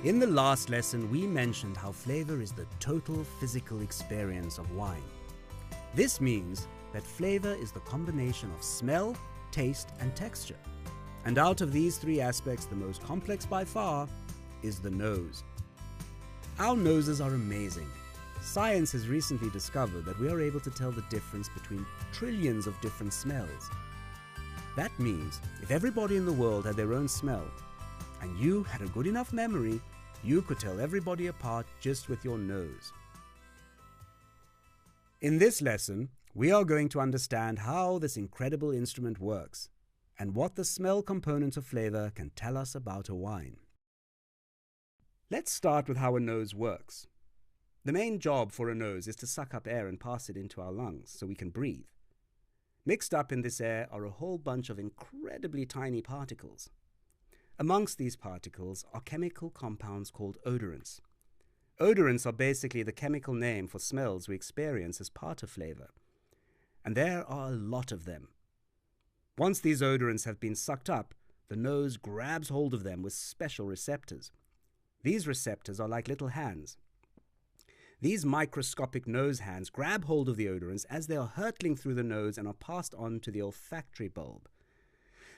In the last lesson, we mentioned how flavor is the total physical experience of wine. This means that flavor is the combination of smell, taste, and texture. And out of these three aspects, the most complex by far is the nose. Our noses are amazing. Science has recently discovered that we are able to tell the difference between trillions of different smells. That means if everybody in the world had their own smell, and you had a good enough memory, you could tell everybody apart just with your nose. In this lesson, we are going to understand how this incredible instrument works and what the smell component of flavor can tell us about a wine. Let's start with how a nose works. The main job for a nose is to suck up air and pass it into our lungs so we can breathe. Mixed up in this air are a whole bunch of incredibly tiny particles. Amongst these particles are chemical compounds called odorants. Odorants are basically the chemical name for smells we experience as part of flavor. And there are a lot of them. Once these odorants have been sucked up, the nose grabs hold of them with special receptors. These receptors are like little hands. These microscopic nose hands grab hold of the odorants as they are hurtling through the nose and are passed on to the olfactory bulb.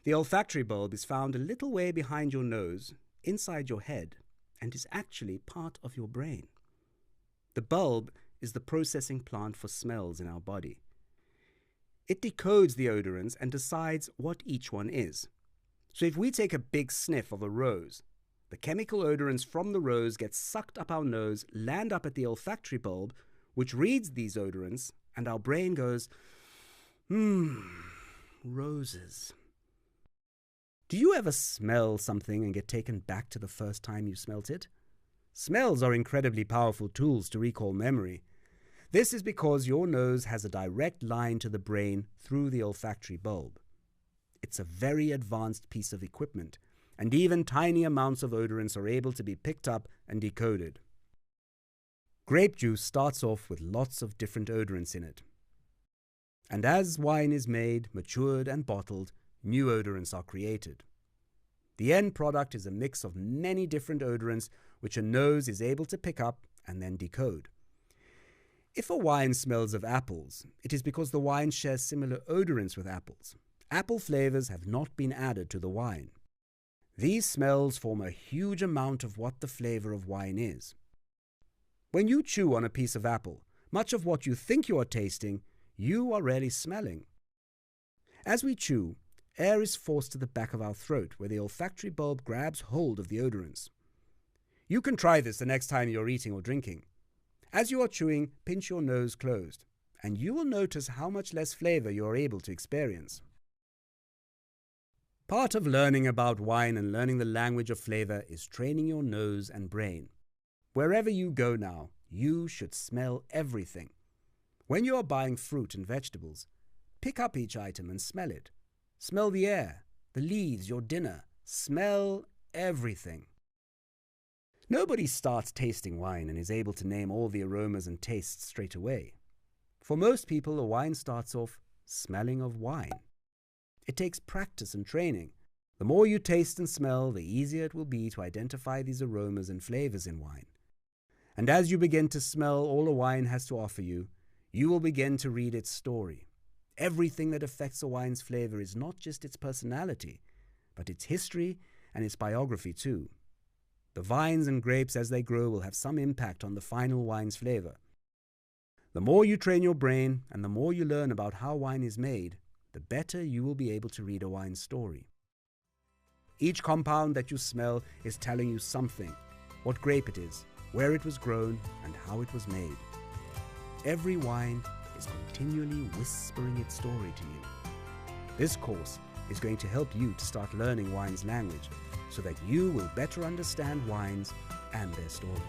The olfactory bulb is found a little way behind your nose, inside your head, and is actually part of your brain. The bulb is the processing plant for smells in our body. It decodes the odorants and decides what each one is. So if we take a big sniff of a rose, the chemical odorants from the rose get sucked up our nose, land up at the olfactory bulb, which reads these odorants, and our brain goes, roses. Do you ever smell something and get taken back to the first time you smelt it? Smells are incredibly powerful tools to recall memory. This is because your nose has a direct line to the brain through the olfactory bulb. It's a very advanced piece of equipment, and even tiny amounts of odorants are able to be picked up and decoded. Grape juice starts off with lots of different odorants in it. And as wine is made, matured, and bottled, new odorants are created. The end product is a mix of many different odorants which a nose is able to pick up and then decode. If a wine smells of apples, it is because the wine shares similar odorants with apples. Apple flavors have not been added to the wine. These smells form a huge amount of what the flavor of wine is. When you chew on a piece of apple, much of what you think you are tasting, you are really smelling. As we chew, air is forced to the back of our throat where the olfactory bulb grabs hold of the odorants. You can try this the next time you're eating or drinking. As you are chewing, pinch your nose closed, and you will notice how much less flavor you are able to experience. Part of learning about wine and learning the language of flavor is training your nose and brain. Wherever you go now, you should smell everything. When you are buying fruit and vegetables, pick up each item and smell it. Smell the air, the leaves, your dinner. Smell everything. Nobody starts tasting wine and is able to name all the aromas and tastes straight away. For most people, a wine starts off smelling of wine. It takes practice and training. The more you taste and smell, the easier it will be to identify these aromas and flavors in wine. And as you begin to smell all a wine has to offer you, you will begin to read its story. Everything that affects a wine's flavor is not just its personality, but its history and its biography too. The vines and grapes as they grow will have some impact on the final wine's flavor. The more you train your brain and the more you learn about how wine is made, the better you will be able to read a wine's story. Each compound that you smell is telling you something, what grape it is, where it was grown, and how it was made. Every wine is continually whispering its story to you. This course is going to help you to start learning wine's language so that you will better understand wines and their stories.